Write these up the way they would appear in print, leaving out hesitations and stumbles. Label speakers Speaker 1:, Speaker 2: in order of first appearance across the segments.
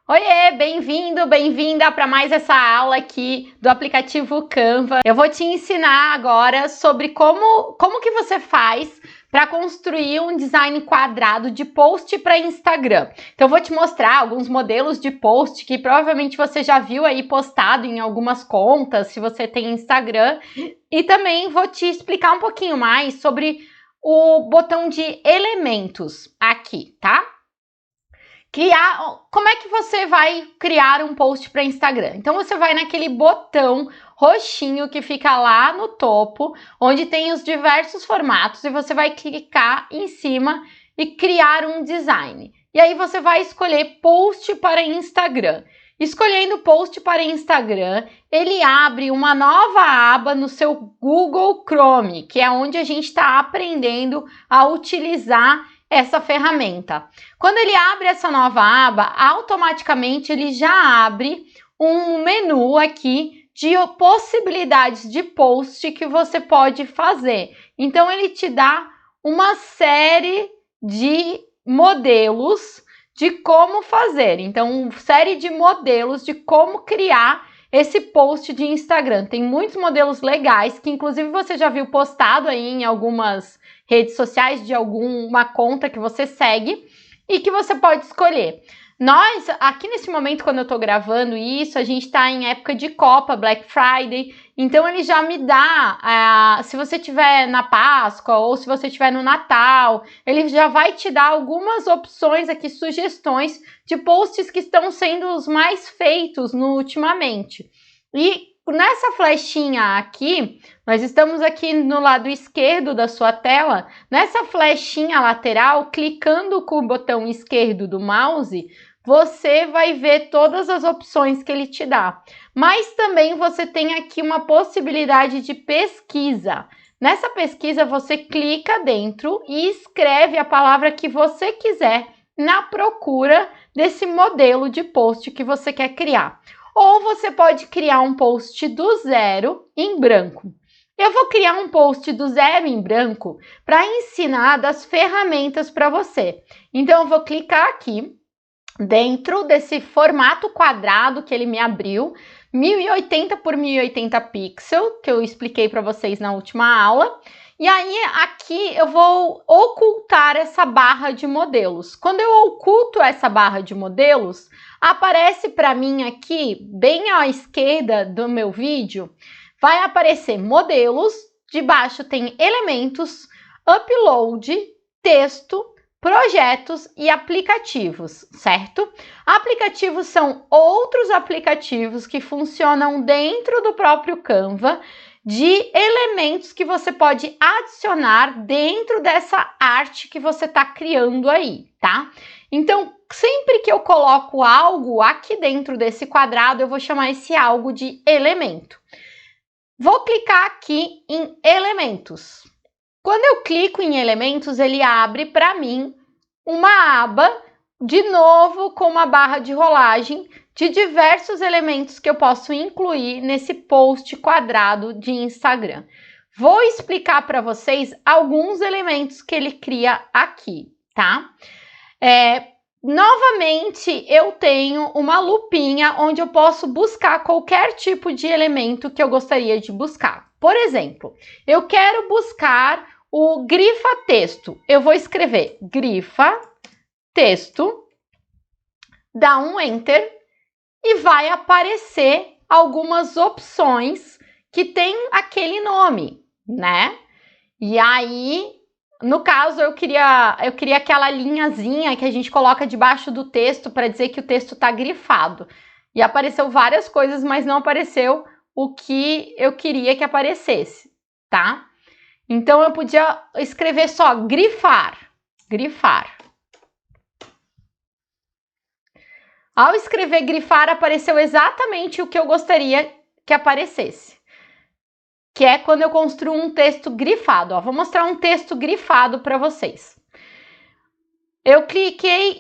Speaker 1: Oiê, bem-vindo, bem-vinda para mais essa aula aqui do aplicativo Canva. Eu vou te ensinar agora sobre como que você faz para construir um design quadrado de post para Instagram. Então eu vou te mostrar alguns modelos de post que provavelmente você já viu aí postado em algumas contas, se você tem Instagram, e também vou te explicar um pouquinho mais sobre o botão de elementos aqui, tá? Como é que você vai criar um post para Instagram? Então você vai naquele botão roxinho que fica lá no topo, onde tem os diversos formatos, e você vai clicar em cima e criar um design. E aí você vai escolher post para Instagram. Escolhendo post para Instagram, ele abre uma nova aba no seu Google Chrome, que é onde a gente está aprendendo a utilizar essa ferramenta. Quando ele abre essa nova aba, automaticamente ele já abre um menu aqui de possibilidades de post que você pode fazer. Então ele te dá uma série de modelos de como fazer. Então, uma série de modelos de como criar esse post de Instagram. Tem muitos modelos legais que inclusive você já viu postado aí em algumas redes sociais de alguma conta que você segue e que você pode escolher. Nós, aqui nesse momento, quando eu tô gravando isso, a gente tá em época de Copa, Black Friday, então ele já me dá, se você tiver na Páscoa ou se você tiver no Natal, ele já vai te dar algumas opções aqui, sugestões de posts que estão sendo os mais feitos ultimamente. E nessa flechinha aqui, nós estamos aqui no lado esquerdo da sua tela, nessa flechinha lateral, clicando com o botão esquerdo do mouse, você vai ver todas as opções que ele te dá. Mas também você tem aqui uma possibilidade de pesquisa. Nessa pesquisa, você clica dentro e escreve a palavra que você quiser na procura desse modelo de post que você quer criar. Ou você pode criar um post do zero em branco. Eu vou criar um post do zero em branco para ensinar das ferramentas para você. Então, eu vou clicar aqui dentro desse formato quadrado que ele me abriu, 1080 por 1080 pixel, que eu expliquei para vocês na última aula. E aí, aqui eu vou ocultar essa barra de modelos. Quando eu oculto essa barra de modelos, aparece para mim aqui, bem à esquerda do meu vídeo, vai aparecer modelos, debaixo tem elementos, upload, texto, projetos e aplicativos, certo? Aplicativos são outros aplicativos que funcionam dentro do próprio Canva, de elementos que você pode adicionar dentro dessa arte que você está criando aí, tá? Então, sempre que eu coloco algo aqui dentro desse quadrado, eu vou chamar esse algo de elemento. Vou clicar aqui em elementos. Quando eu clico em elementos, ele abre para mim uma aba, de novo com uma barra de rolagem, de diversos elementos que eu posso incluir nesse post quadrado de Instagram. Vou explicar para vocês alguns elementos que ele cria aqui, tá? Novamente, eu tenho uma lupinha onde eu posso buscar qualquer tipo de elemento que eu gostaria de buscar. Por exemplo, eu quero buscar o grifa texto. Eu vou escrever grifa texto, dá um enter e vai aparecer algumas opções que tem aquele nome, né? E aí, no caso, eu queria aquela linhazinha que a gente coloca debaixo do texto para dizer que o texto está grifado. E apareceu várias coisas, mas não apareceu o que eu queria que aparecesse, tá? Então, eu podia escrever só grifar, grifar. Ao escrever grifar, apareceu exatamente o que eu gostaria que aparecesse, que é quando eu construo um texto grifado. Ó, vou mostrar um texto grifado para vocês. Eu cliquei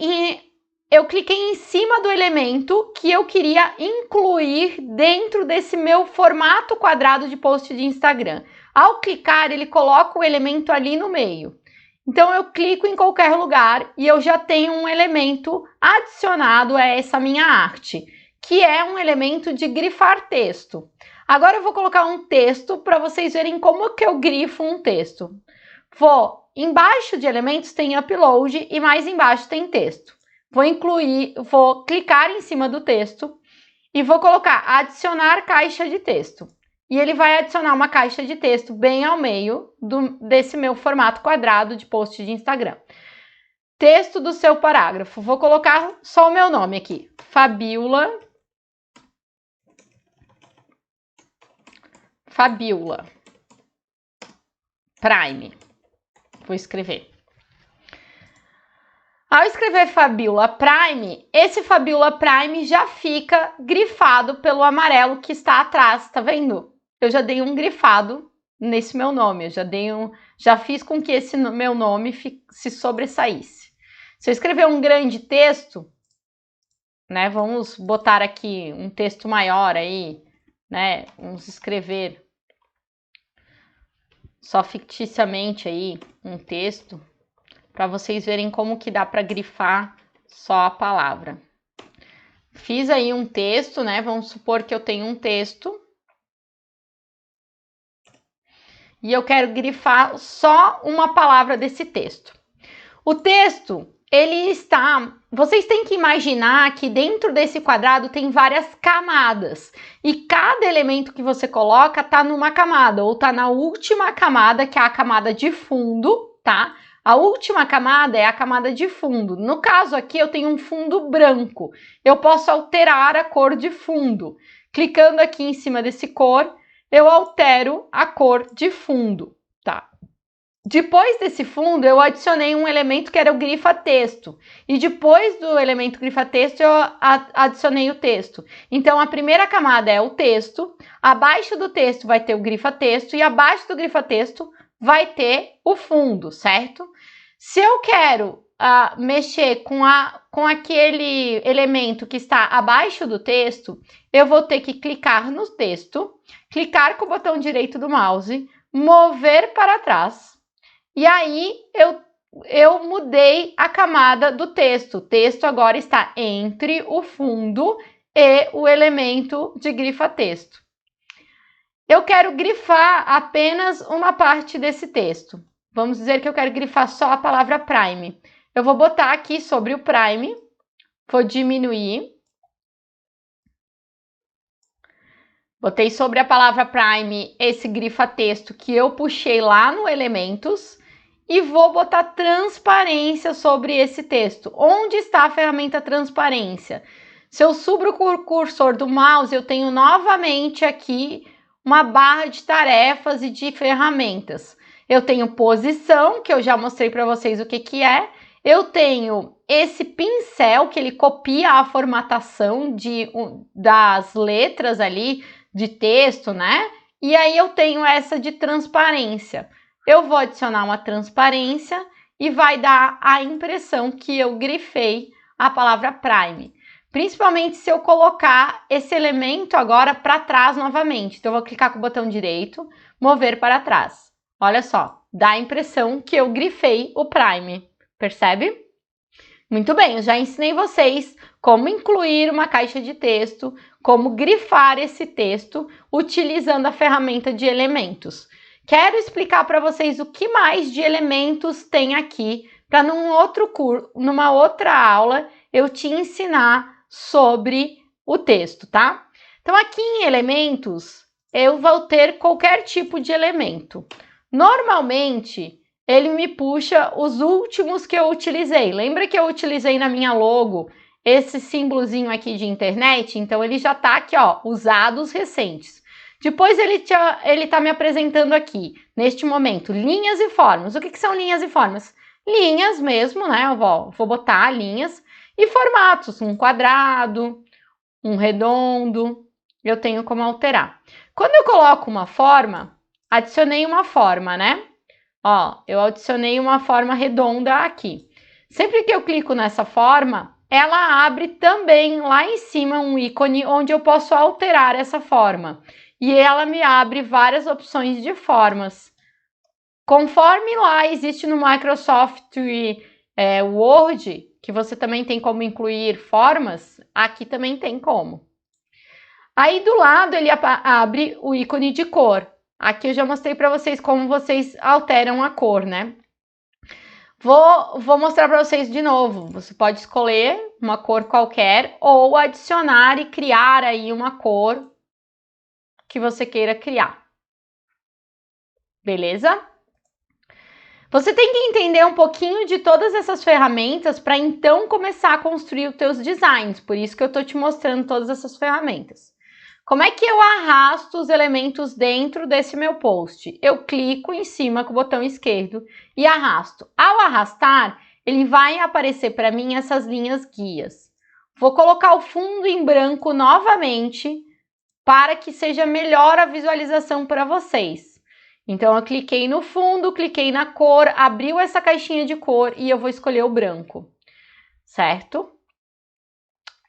Speaker 1: em cima do elemento que eu queria incluir dentro desse meu formato quadrado de post de Instagram. Ao clicar, ele coloca o elemento ali no meio. Então, eu clico em qualquer lugar e eu já tenho um elemento adicionado a essa minha arte, que é um elemento de grifar texto. Agora eu vou colocar um texto para vocês verem como que eu grifo um texto. Embaixo de elementos tem upload e mais embaixo tem texto. Vou clicar em cima do texto e vou colocar adicionar caixa de texto. E ele vai adicionar uma caixa de texto bem ao meio desse meu formato quadrado de post de Instagram. Texto do seu parágrafo. Vou colocar só o meu nome aqui. Fabiola Prime. Vou escrever. Ao escrever Fabiola Prime, esse Fabiola Prime já fica grifado pelo amarelo que está atrás, tá vendo? Eu já dei um grifado nesse meu nome, já fiz com que esse meu nome se sobressaísse. Se eu escrever um grande texto, né, vamos botar aqui um texto maior aí, né, vamos escrever só ficticiamente aí um texto, para vocês verem como que dá para grifar só a palavra. Fiz aí um texto, né? Vamos supor que eu tenho um texto. E eu quero grifar só uma palavra desse texto. O texto, ele está... Vocês têm que imaginar que dentro desse quadrado tem várias camadas. E cada elemento que você coloca está numa camada, ou está na última camada, que é a camada de fundo, tá? A última camada é a camada de fundo. No caso aqui, eu tenho um fundo branco. Eu posso alterar a cor de fundo. Clicando aqui em cima desse cor, eu altero a cor de fundo, tá? Depois desse fundo, eu adicionei um elemento que era o grifa texto. E depois do elemento grifa texto, eu adicionei o texto. Então, a primeira camada é o texto. Abaixo do texto vai ter o grifa texto. E abaixo do grifa texto vai ter o fundo, certo? Se eu quero mexer com aquele elemento que está abaixo do texto, eu vou ter que clicar no texto, clicar com o botão direito do mouse, mover para trás. E aí, eu mudei a camada do texto. O texto agora está entre o fundo e o elemento de grifa texto. Eu quero grifar apenas uma parte desse texto. Vamos dizer que eu quero grifar só a palavra Prime. Eu vou botar aqui sobre o Prime, vou diminuir. Botei sobre a palavra Prime esse grifa texto que eu puxei lá no Elementos e vou botar transparência sobre esse texto. Onde está a ferramenta transparência? Se eu subo o cursor do mouse, eu tenho novamente aqui uma barra de tarefas e de ferramentas. Eu tenho posição, que eu já mostrei para vocês o que é. Eu tenho esse pincel, que ele copia a formatação das letras ali, de texto, né? E aí eu tenho essa de transparência. Eu vou adicionar uma transparência e vai dar a impressão que eu grifei a palavra Prime. Principalmente se eu colocar esse elemento agora para trás novamente. Então, eu vou clicar com o botão direito, mover para trás. Olha só, dá a impressão que eu grifei o Prime. Percebe? Muito bem, eu já ensinei vocês como incluir uma caixa de texto, como grifar esse texto utilizando a ferramenta de elementos. Quero explicar para vocês o que mais de elementos tem aqui, para numa outra aula eu te ensinar sobre o texto, tá? Então, aqui em elementos, eu vou ter qualquer tipo de elemento. Normalmente, ele me puxa os últimos que eu utilizei. Lembra que eu utilizei na minha logo esse símbolozinho aqui de internet? Então, ele já tá aqui, ó, usados recentes. Depois, ele tá me apresentando aqui, neste momento, linhas e formas. O que são linhas e formas? Linhas mesmo, né? Eu vou botar linhas. E formatos, um quadrado, um redondo, eu tenho como alterar. Quando eu coloco uma forma, adicionei uma forma, né? Ó, eu adicionei uma forma redonda aqui. Sempre que eu clico nessa forma, ela abre também lá em cima um ícone onde eu posso alterar essa forma. E ela me abre várias opções de formas. Conforme lá existe no Microsoft Word, que você também tem como incluir formas, aqui também tem como. Aí do lado ele abre o ícone de cor. Aqui eu já mostrei para vocês como vocês alteram a cor, né? Vou mostrar para vocês de novo. Você pode escolher uma cor qualquer ou adicionar e criar aí uma cor que você queira criar. Beleza? Você tem que entender um pouquinho de todas essas ferramentas para então começar a construir os teus designs. Por isso que eu estou te mostrando todas essas ferramentas. Como é que eu arrasto os elementos dentro desse meu post? Eu clico em cima com o botão esquerdo e arrasto. Ao arrastar, ele vai aparecer para mim essas linhas guias. Vou colocar o fundo em branco novamente para que seja melhor a visualização para vocês. Então, eu cliquei no fundo, cliquei na cor, abriu essa caixinha de cor e eu vou escolher o branco, certo?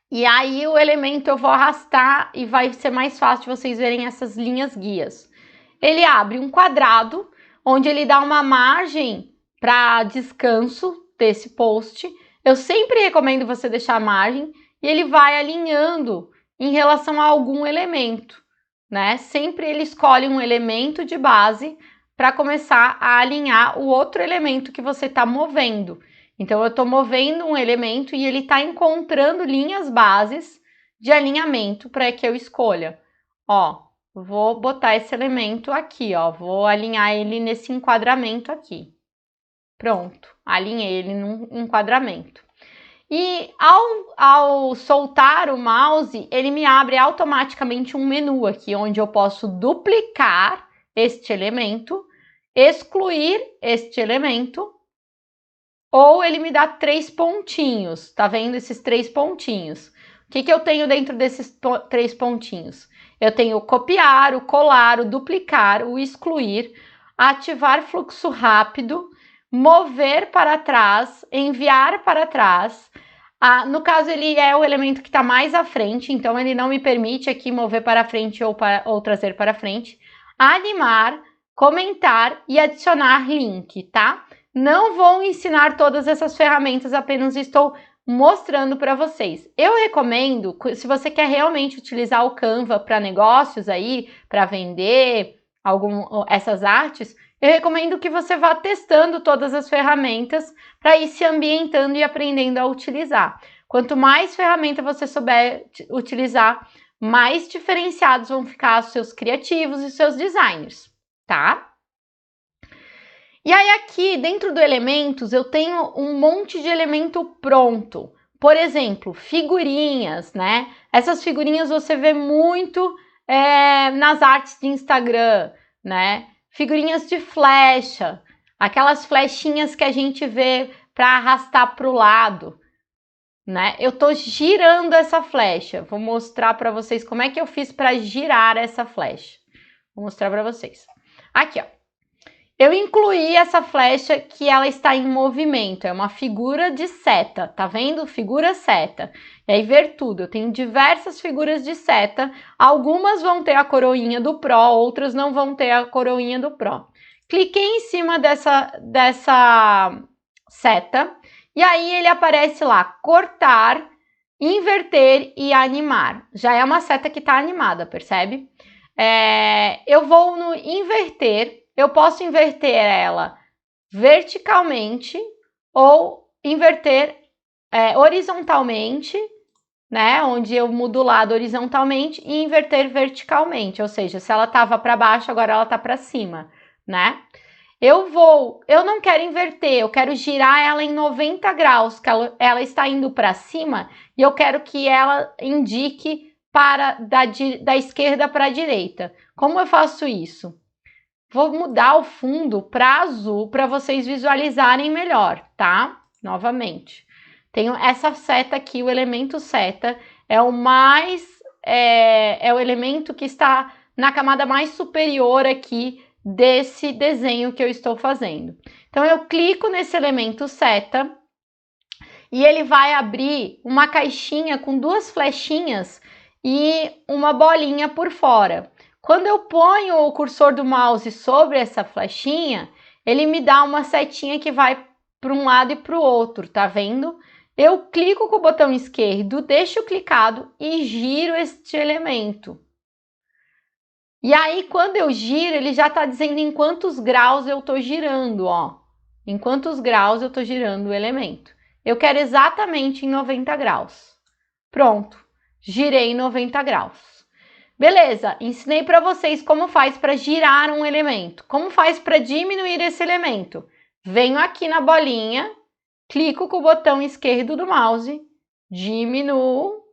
Speaker 1: E aí, o elemento eu vou arrastar e vai ser mais fácil de vocês verem essas linhas guias. Ele abre um quadrado, onde ele dá uma margem para descanso desse post. Eu sempre recomendo você deixar a margem e ele vai alinhando em relação a algum elemento, né? Sempre ele escolhe um elemento de base para começar a alinhar o outro elemento que você está movendo. Então, eu estou movendo um elemento e ele está encontrando linhas bases de alinhamento para que eu escolha. Ó, vou botar esse elemento aqui, ó, vou alinhar ele nesse enquadramento aqui. Pronto, alinhei ele num enquadramento. E ao soltar o mouse, ele me abre automaticamente um menu aqui, onde eu posso duplicar este elemento, excluir este elemento, ou ele me dá 3 pontinhos, tá vendo esses 3 pontinhos? O que eu tenho dentro desses 3 pontinhos? Eu tenho o copiar, o colar, o duplicar, o excluir, ativar fluxo rápido, mover para trás, enviar para trás. No caso, ele é o elemento que está mais à frente, então ele não me permite aqui mover para frente ou trazer para frente. Animar, comentar e adicionar link, tá? Não vou ensinar todas essas ferramentas, apenas estou mostrando para vocês. Eu recomendo, se você quer realmente utilizar o Canva para negócios aí, para vender essas artes, eu recomendo que você vá testando todas as ferramentas para ir se ambientando e aprendendo a utilizar. Quanto mais ferramenta você souber utilizar, mais diferenciados vão ficar os seus criativos e os seus designers, tá? E aí aqui, dentro do Elementos, eu tenho um monte de elemento pronto. Por exemplo, figurinhas, né? Essas figurinhas você vê muito nas artes de Instagram, né? Figurinhas de flecha, aquelas flechinhas que a gente vê para arrastar para o lado, né? Eu tô girando essa flecha. Vou mostrar para vocês como é que eu fiz para girar essa flecha. Vou mostrar para vocês. Aqui, ó. Eu incluí essa flecha que ela está em movimento, é uma figura de seta, tá vendo? Figura seta. E aí ver tudo, eu tenho diversas figuras de seta, algumas vão ter a coroinha do Pro, outras não vão ter a coroinha do Pro. Cliquei em cima dessa seta e aí ele aparece lá, cortar, inverter e animar. Já é uma seta que está animada, percebe? Eu vou no inverter. Eu posso inverter ela verticalmente ou inverter horizontalmente, né? Onde eu mudo o lado horizontalmente e inverter verticalmente. Ou seja, se ela estava para baixo, agora ela está para cima, né? Eu não quero inverter, eu quero girar ela em 90 graus, que ela está indo para cima e eu quero que ela indique da esquerda para a direita. Como eu faço isso? Vou mudar o fundo para azul para vocês visualizarem melhor, tá? Novamente. Tenho essa seta aqui, o elemento seta, é o elemento que está na camada mais superior aqui desse desenho que eu estou fazendo. Então, eu clico nesse elemento seta e ele vai abrir uma caixinha com 2 flechinhas e uma bolinha por fora. Quando eu ponho o cursor do mouse sobre essa flechinha, ele me dá uma setinha que vai para um lado e para o outro, tá vendo? Eu clico com o botão esquerdo, deixo clicado e giro este elemento. E aí, quando eu giro, ele já está dizendo em quantos graus eu estou girando, ó. Em quantos graus eu estou girando o elemento. Eu quero exatamente em 90 graus. Pronto, girei 90 graus. Beleza, ensinei para vocês como faz para girar um elemento. Como faz para diminuir esse elemento? Venho aqui na bolinha, clico com o botão esquerdo do mouse, diminuo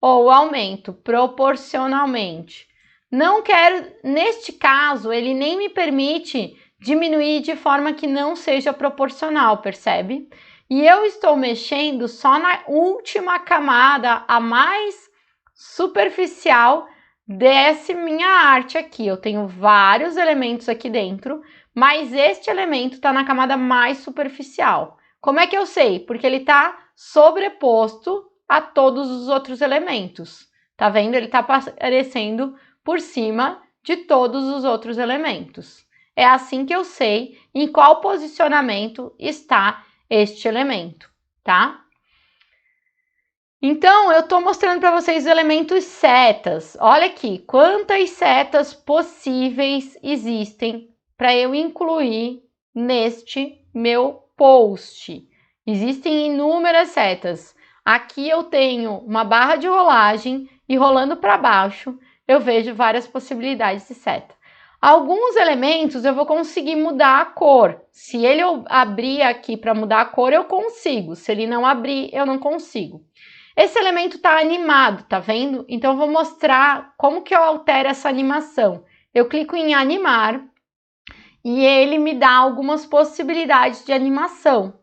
Speaker 1: ou aumento proporcionalmente. Não quero, neste caso, ele nem me permite diminuir de forma que não seja proporcional, percebe? E eu estou mexendo só na última camada, a mais superficial dessa minha arte aqui. Eu tenho vários elementos aqui dentro, mas este elemento está na camada mais superficial. Como é que eu sei? Porque ele está sobreposto a todos os outros elementos. Tá vendo? Ele está aparecendo por cima de todos os outros elementos. É assim que eu sei em qual posicionamento está este elemento, tá? Então, eu estou mostrando para vocês os elementos setas. Olha aqui, quantas setas possíveis existem para eu incluir neste meu post. Existem inúmeras setas. Aqui eu tenho uma barra de rolagem e rolando para baixo eu vejo várias possibilidades de seta. Alguns elementos eu vou conseguir mudar a cor. Se ele abrir aqui para mudar a cor, eu consigo. Se ele não abrir, eu não consigo. Esse elemento está animado, tá vendo? Então eu vou mostrar como que eu altero essa animação. Eu clico em animar e ele me dá algumas possibilidades de animação.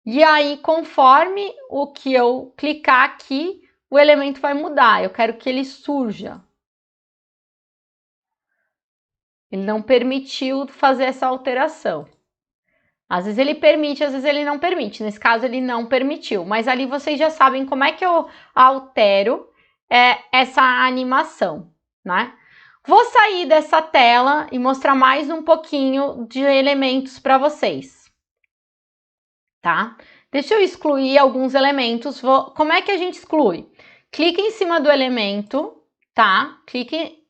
Speaker 1: E aí, conforme o que eu clicar aqui, o elemento vai mudar. Eu quero que ele surja. Ele não permitiu fazer essa alteração. Às vezes ele permite, às vezes ele não permite. Nesse caso, ele não permitiu. Mas ali vocês já sabem como é que eu altero essa animação, né? Vou sair dessa tela e mostrar mais um pouquinho de elementos para vocês, tá? Deixa eu excluir alguns elementos. Como é que a gente exclui? Clica em cima do elemento, tá?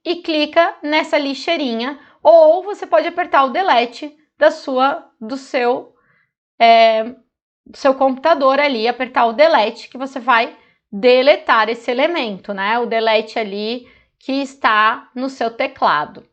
Speaker 1: E clica nessa lixeirinha. Ou você pode apertar o delete do seu computador ali, apertar o delete que você vai deletar esse elemento, né? O delete ali que está no seu teclado.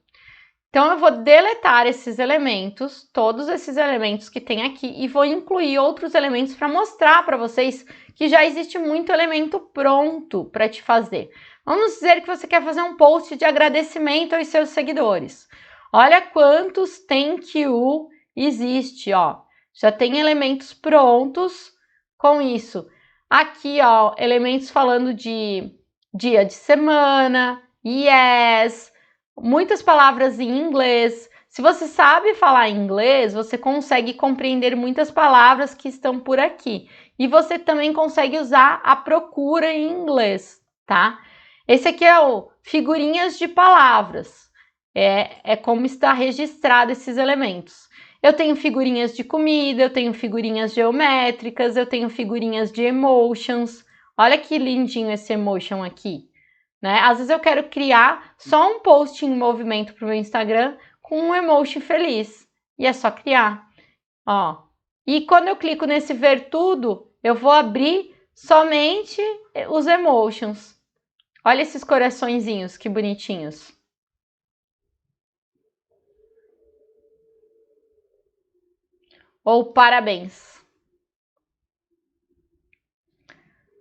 Speaker 1: Então, eu vou deletar esses elementos, todos esses elementos que tem aqui, e vou incluir outros elementos para mostrar para vocês que já existe muito elemento pronto para te fazer. Vamos dizer que você quer fazer um post de agradecimento aos seus seguidores. Olha quantos thank you existe, ó. Já tem elementos prontos com isso. Aqui, ó, elementos falando de dia de semana, yes, muitas palavras em inglês. Se você sabe falar inglês, você consegue compreender muitas palavras que estão por aqui. E você também consegue usar a procura em inglês, tá? Esse aqui é o figurinhas de palavras. É como está registrado esses elementos. Eu tenho figurinhas de comida, eu tenho figurinhas geométricas, eu tenho figurinhas de emotions. Olha que lindinho esse emotion aqui, né? Às vezes eu quero criar só um post em movimento para o meu Instagram com um emoji feliz. E é só criar, ó. E quando eu clico nesse ver tudo, eu vou abrir somente os emotions. Olha esses coraçõezinhos, que bonitinhos. Ou parabéns.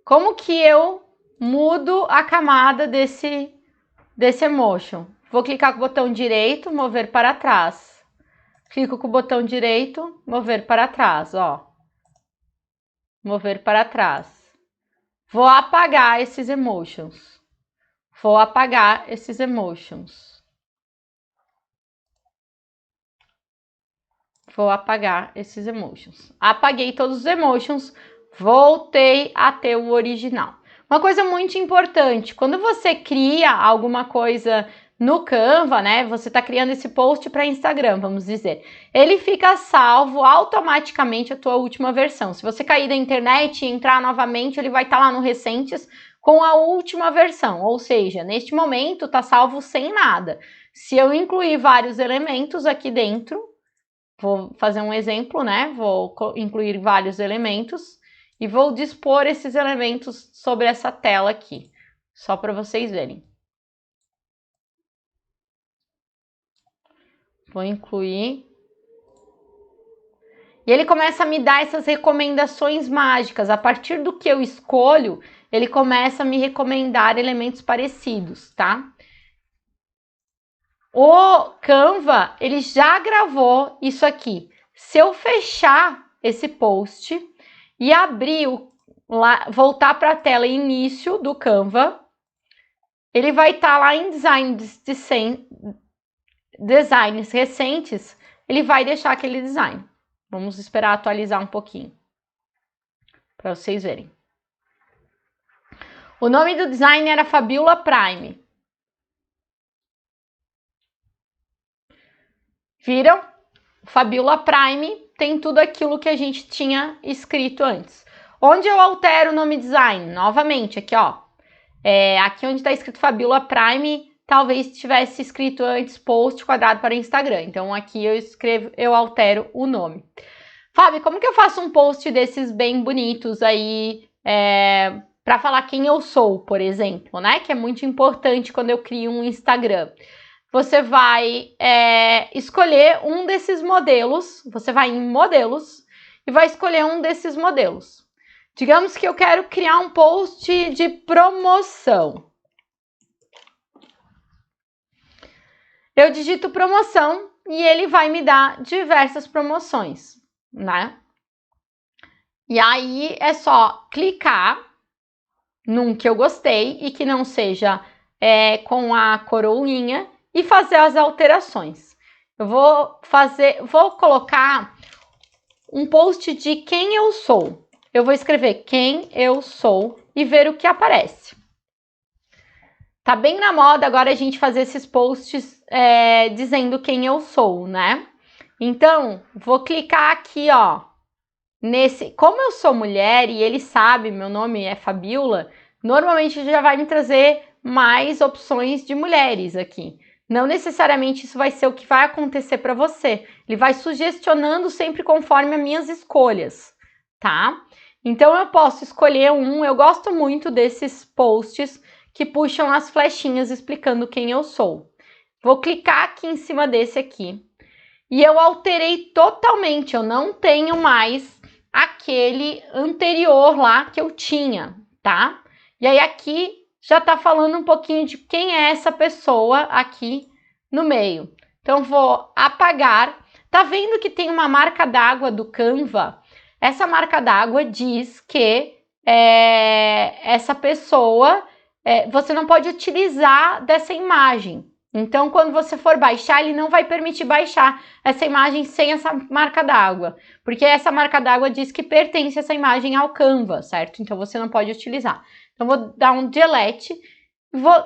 Speaker 1: Como que eu mudo a camada desse emotion? Vou clicar com o botão direito, mover para trás. Clico com o botão direito, mover para trás, ó. Mover para trás. Vou apagar esses emotions. Vou apagar esses emotions. Vou apagar esses emotions. Apaguei todos os emotions, voltei a ter o original. Uma coisa muito importante, quando você cria alguma coisa no Canva, né? Você está criando esse post para Instagram, vamos dizer. Ele fica salvo automaticamente a tua última versão. Se você cair da internet e entrar novamente, ele vai estar lá no Recentes com a última versão. Ou seja, neste momento está salvo sem nada. Se eu incluir vários elementos aqui dentro, vou fazer um exemplo, né? Vou incluir vários elementos e vou dispor esses elementos sobre essa tela aqui, só para vocês verem. Vou incluir. E ele começa a me dar essas recomendações mágicas. A partir do que eu escolho, ele começa a me recomendar elementos parecidos, tá? O Canva, ele já gravou isso aqui. Se eu fechar esse post e abrir, voltar para a tela início do Canva, ele vai estar lá em designs recentes, ele vai deixar aquele design. Vamos esperar atualizar um pouquinho, para vocês verem. O nome do design era Fabiola Prime. Viram? Fabiola Prime tem tudo aquilo que a gente tinha escrito antes. Onde eu altero o nome design? Novamente, aqui ó. Aqui onde está escrito Fabiola Prime, talvez tivesse escrito antes post quadrado para Instagram. Então aqui eu altero o nome. Fábio, como que eu faço um post desses bem bonitos aí para falar quem eu sou, por exemplo, né? Que é muito importante quando eu crio um Instagram. Você vai escolher um desses modelos, você vai em modelos e vai escolher um desses modelos. Digamos que eu quero criar um post de promoção. Eu digito promoção e ele vai me dar diversas promoções, né? E aí é só clicar num que eu gostei e que não seja com a coroinha e fazer as alterações. Eu vou colocar um post de quem eu sou. Eu vou escrever quem eu sou e ver o que aparece. Tá bem na moda agora a gente fazer esses posts dizendo quem eu sou, né? Então, vou clicar aqui, ó, como eu sou mulher e ele sabe, meu nome é Fabiola, normalmente já vai me trazer mais opções de mulheres aqui. Não necessariamente isso vai ser o que vai acontecer para você. Ele vai sugestionando sempre conforme as minhas escolhas, tá? Então, eu posso escolher eu gosto muito desses posts que puxam as flechinhas explicando quem eu sou. Vou clicar aqui em cima desse aqui. E eu alterei totalmente, eu não tenho mais aquele anterior lá que eu tinha, tá? E aí aqui já tá falando um pouquinho de quem é essa pessoa aqui no meio. Então, vou apagar. Tá vendo que tem uma marca d'água do Canva? Essa marca d'água diz que essa pessoa, você não pode utilizar dessa imagem. Então, quando você for baixar, ele não vai permitir baixar essa imagem sem essa marca d'água, porque essa marca d'água diz que pertence essa imagem ao Canva, certo? Então, você não pode utilizar. Então, vou dar um delete.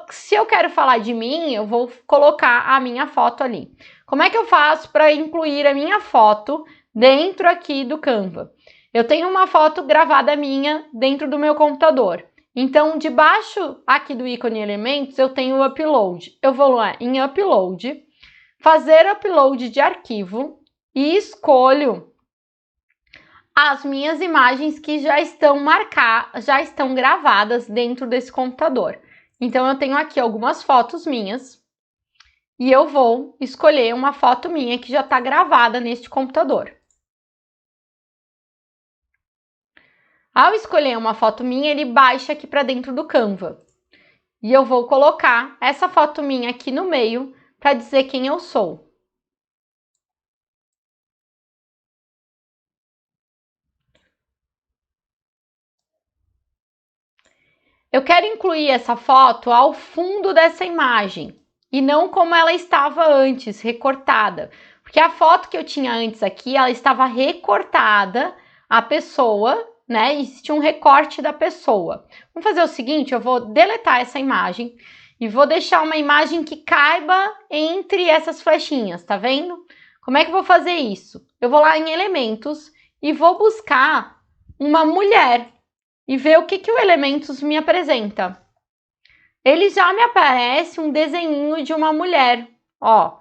Speaker 1: Se eu quero falar de mim, eu vou colocar a minha foto ali. Como é que eu faço para incluir a minha foto dentro aqui do Canva? Eu tenho uma foto gravada minha dentro do meu computador. Então, debaixo aqui do ícone elementos, eu tenho o upload. Eu vou lá em upload, fazer upload de arquivo e escolho as minhas imagens que já estão gravadas dentro desse computador. Então, eu tenho aqui algumas fotos minhas e eu vou escolher uma foto minha que já está gravada neste computador. Ao escolher uma foto minha, ele baixa aqui para dentro do Canva. E eu vou colocar essa foto minha aqui no meio para dizer quem eu sou. Eu quero incluir essa foto ao fundo dessa imagem e não como ela estava antes, recortada. Porque a foto que eu tinha antes aqui, ela estava recortada, a pessoa, né? Existia um recorte da pessoa. Vamos fazer o seguinte, eu vou deletar essa imagem e vou deixar uma imagem que caiba entre essas flechinhas, tá vendo? Como é que eu vou fazer isso? Eu vou lá em elementos e vou buscar uma mulher e ver o que o elementos me apresenta. Ele já me aparece um desenhinho de uma mulher, ó.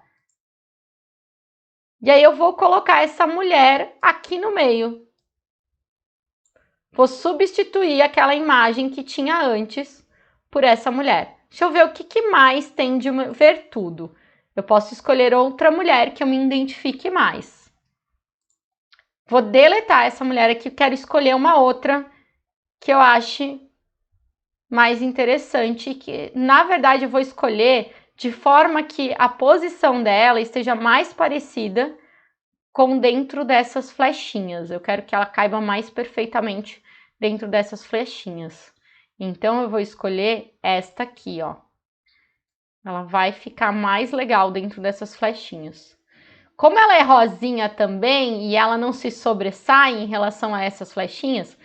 Speaker 1: E aí eu vou colocar essa mulher aqui no meio. Vou substituir aquela imagem que tinha antes por essa mulher. Deixa eu ver o que mais tem de ver tudo. Eu posso escolher outra mulher que eu me identifique mais. Vou deletar essa mulher aqui, quero escolher uma outra que eu ache mais interessante, que na verdade eu vou escolher de forma que a posição dela esteja mais parecida com dentro dessas flechinhas. Eu quero que ela caiba mais perfeitamente dentro dessas flechinhas. Então, eu vou escolher esta aqui, ó. Ela vai ficar mais legal dentro dessas flechinhas. Como ela é rosinha também e ela não se sobressai em relação a essas flechinhas,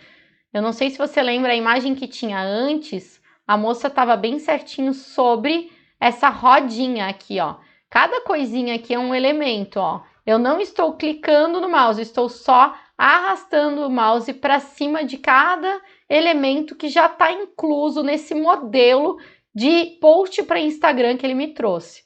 Speaker 1: eu não sei se você lembra a imagem que tinha antes, a moça estava bem certinho sobre essa rodinha aqui, ó. Cada coisinha aqui é um elemento, ó. Eu não estou clicando no mouse, estou só arrastando o mouse para cima de cada elemento que já está incluso nesse modelo de post para Instagram que ele me trouxe,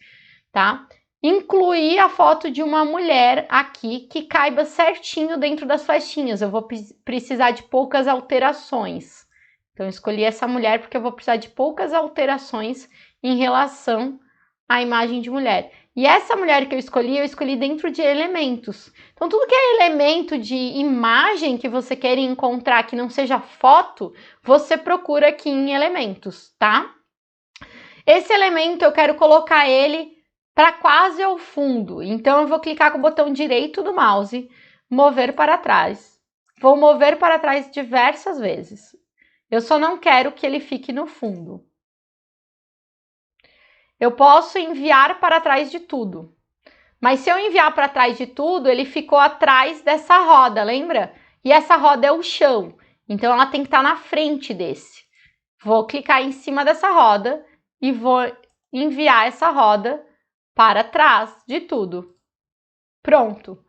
Speaker 1: tá? Incluir a foto de uma mulher aqui que caiba certinho dentro das flechinhas. Eu vou precisar de poucas alterações. Então, eu escolhi essa mulher porque eu vou precisar de poucas alterações em relação à imagem de mulher. E essa mulher que eu escolhi dentro de elementos. Então, tudo que é elemento de imagem que você quer encontrar que não seja foto, você procura aqui em elementos, tá? Esse elemento eu quero colocar ele para quase ao fundo. Então, eu vou clicar com o botão direito do mouse, mover para trás. Vou mover para trás diversas vezes. Eu só não quero que ele fique no fundo. Eu posso enviar para trás de tudo. Mas se eu enviar para trás de tudo, ele ficou atrás dessa roda, lembra? E essa roda é o chão. Então, ela tem que estar na frente desse. Vou clicar em cima dessa roda e vou enviar essa roda para trás de tudo. Pronto.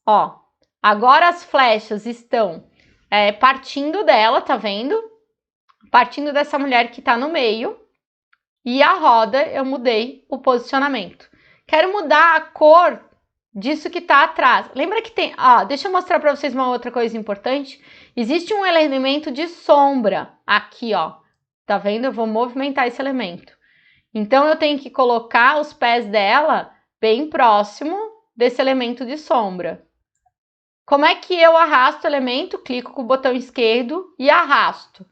Speaker 1: Ó, agora as flechas estão partindo dela, tá vendo? Partindo dessa mulher que tá no meio. E a roda, eu mudei o posicionamento. Quero mudar a cor disso que tá atrás. Lembra que tem... Ó, deixa eu mostrar para vocês uma outra coisa importante. Existe um elemento de sombra aqui, ó. Tá vendo? Eu vou movimentar esse elemento. Então, eu tenho que colocar os pés dela bem próximo desse elemento de sombra. Como é que eu arrasto o elemento? Clico com o botão esquerdo e arrasto.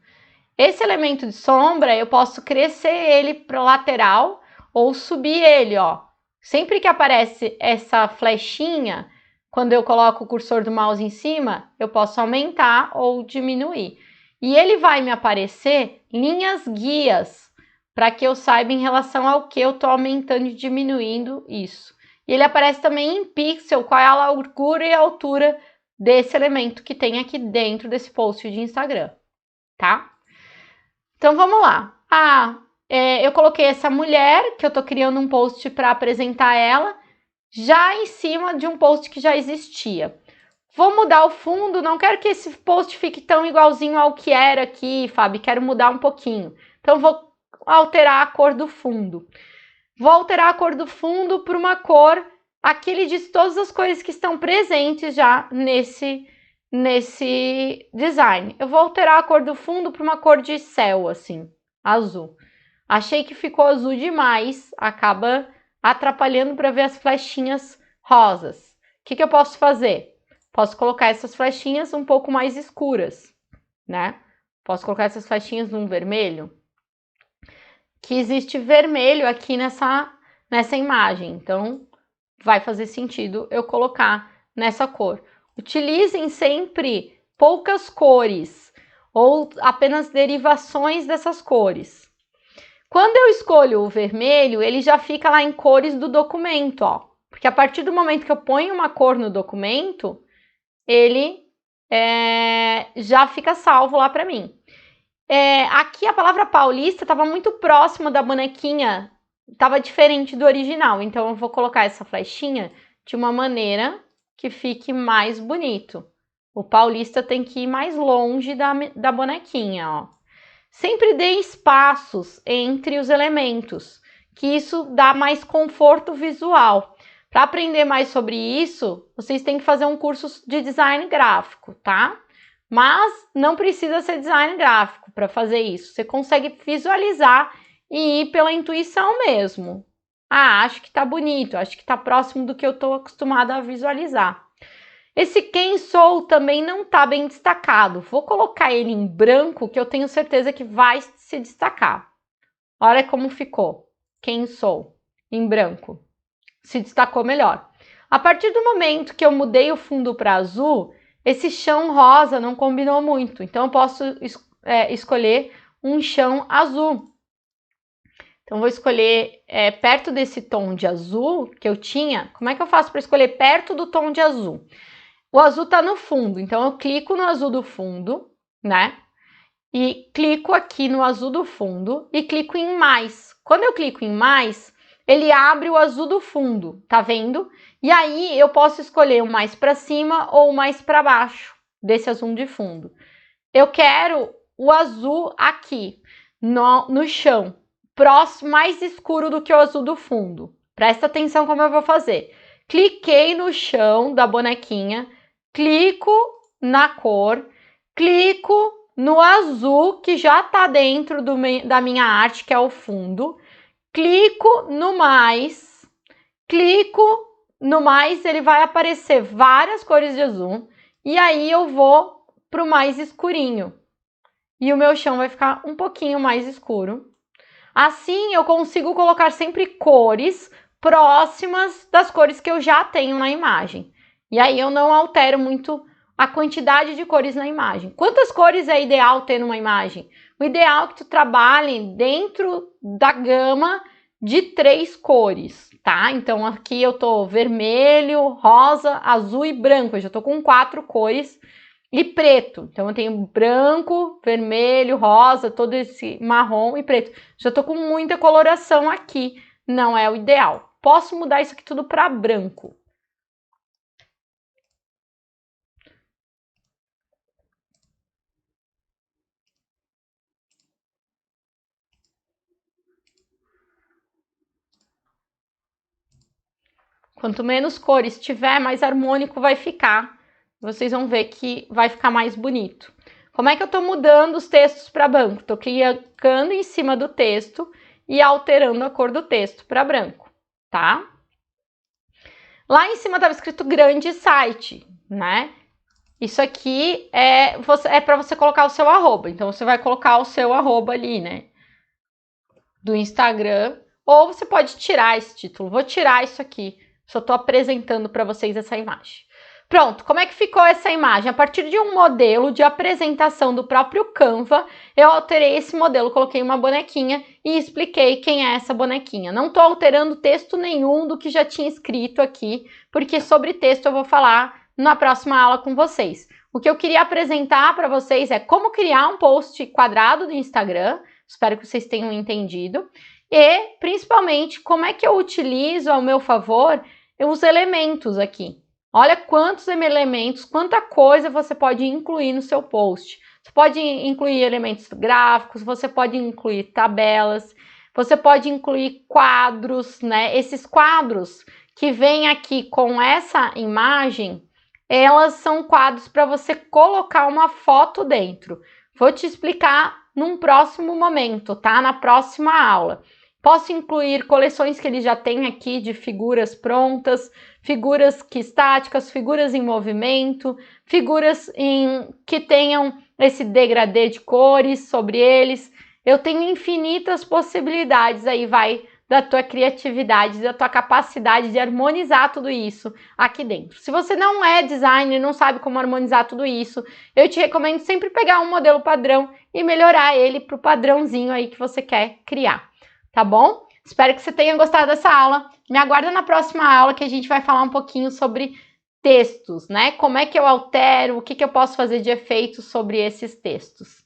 Speaker 1: Esse elemento de sombra, eu posso crescer ele para o lateral ou subir ele, ó. Sempre que aparece essa flechinha, quando eu coloco o cursor do mouse em cima, eu posso aumentar ou diminuir. E ele vai me aparecer linhas guias, para que eu saiba em relação ao que eu estou aumentando e diminuindo isso. E ele aparece também em pixel, qual é a largura e a altura desse elemento que tem aqui dentro desse post de Instagram, tá? Então, vamos lá. Eu coloquei essa mulher, que eu tô criando um post para apresentar ela, já em cima de um post que já existia. Vou mudar o fundo, não quero que esse post fique tão igualzinho ao que era aqui, Fábio, quero mudar um pouquinho. Então, vou alterar a cor do fundo. Vou alterar a cor do fundo para uma cor, aqui ele diz todas as cores que estão presentes já nesse design. Eu vou alterar a cor do fundo para uma cor de céu, assim, azul. Achei que ficou azul demais, acaba atrapalhando para ver as flechinhas rosas. O que eu posso fazer? Posso colocar essas flechinhas um pouco mais escuras, né? Posso colocar essas flechinhas num vermelho. Que existe vermelho aqui nessa imagem, então vai fazer sentido eu colocar nessa cor. Utilizem sempre poucas cores ou apenas derivações dessas cores. Quando eu escolho o vermelho, ele já fica lá em cores do documento, ó. Porque a partir do momento que eu ponho uma cor no documento, ele já fica salvo lá para mim. Aqui a palavra paulista estava muito próxima da bonequinha, estava diferente do original, então eu vou colocar essa flechinha de uma maneira que fique mais bonito. O paulista tem que ir mais longe da bonequinha, ó. Sempre dê espaços entre os elementos, que isso dá mais conforto visual. Para aprender mais sobre isso, vocês têm que fazer um curso de design gráfico, tá? Mas não precisa ser design gráfico para fazer isso. Você consegue visualizar e ir pela intuição mesmo. Ah, acho que tá bonito, acho que tá próximo do que eu tô acostumada a visualizar. Esse quem sou também não tá bem destacado. Vou colocar ele em branco, que eu tenho certeza que vai se destacar. Olha como ficou. Quem sou? Em branco. Se destacou melhor. A partir do momento que eu mudei o fundo para azul, esse chão rosa não combinou muito. Então, eu posso escolher um chão azul. Então, vou escolher perto desse tom de azul que eu tinha. Como é que eu faço para escolher perto do tom de azul? O azul tá no fundo, então eu clico no azul do fundo, né? E clico aqui no azul do fundo e clico em mais. Quando eu clico em mais, ele abre o azul do fundo, tá vendo? E aí eu posso escolher o mais para cima ou o mais para baixo desse azul de fundo. Eu quero o azul aqui, no chão, próximo, mais escuro do que o azul do fundo. Presta atenção como eu vou fazer. Cliquei no chão da bonequinha, clico na cor, clico no azul que já tá dentro da minha arte, que é o fundo, clico no mais, ele vai aparecer várias cores de azul, e aí eu vou pro mais escurinho. E o meu chão vai ficar um pouquinho mais escuro. Assim eu consigo colocar sempre cores próximas das cores que eu já tenho na imagem. E aí eu não altero muito a quantidade de cores na imagem. Quantas cores é ideal ter numa imagem? O ideal é que tu trabalhe dentro da gama de 3 cores, tá? Então aqui eu tô vermelho, rosa, azul e branco. Eu já tô com 4 cores e preto. Então eu tenho branco, vermelho, rosa, todo esse marrom e preto. Já tô com muita coloração aqui. Não é o ideal. Posso mudar isso aqui tudo para branco. Quanto menos cores tiver, mais harmônico vai ficar. Vocês vão ver que vai ficar mais bonito. Como é que eu tô mudando os textos para branco? Tô clicando em cima do texto e alterando a cor do texto para branco, tá? Lá em cima estava escrito grande site, né? Isso aqui é para você colocar o seu arroba. Então, você vai colocar o seu arroba ali, né? Do Instagram. Ou você pode tirar esse título. Vou tirar isso aqui. Só estou apresentando para vocês essa imagem. Pronto, como é que ficou essa imagem? A partir de um modelo de apresentação do próprio Canva, eu alterei esse modelo, coloquei uma bonequinha e expliquei quem é essa bonequinha. Não estou alterando texto nenhum do que já tinha escrito aqui, porque sobre texto eu vou falar na próxima aula com vocês. O que eu queria apresentar para vocês é como criar um post quadrado do Instagram, espero que vocês tenham entendido, e principalmente como é que eu utilizo ao meu favor os elementos aqui. Olha quantos elementos, quanta coisa você pode incluir no seu post. Você pode incluir elementos gráficos, você pode incluir tabelas, você pode incluir quadros, né? Esses quadros que vêm aqui com essa imagem, elas são quadros para você colocar uma foto dentro. Vou te explicar num próximo momento, tá? Na próxima aula. Posso incluir coleções que ele já tem aqui de figuras prontas, figuras estáticas, figuras em movimento, figuras que tenham esse degradê de cores sobre eles. Eu tenho infinitas possibilidades, aí vai da tua criatividade, da tua capacidade de harmonizar tudo isso aqui dentro. Se você não é designer, não sabe como harmonizar tudo isso, eu te recomendo sempre pegar um modelo padrão e melhorar ele para o padrãozinho aí que você quer criar. Tá bom? Espero que você tenha gostado dessa aula. Me aguarda na próxima aula que a gente vai falar um pouquinho sobre textos, né? Como é que eu altero, o que eu posso fazer de efeito sobre esses textos.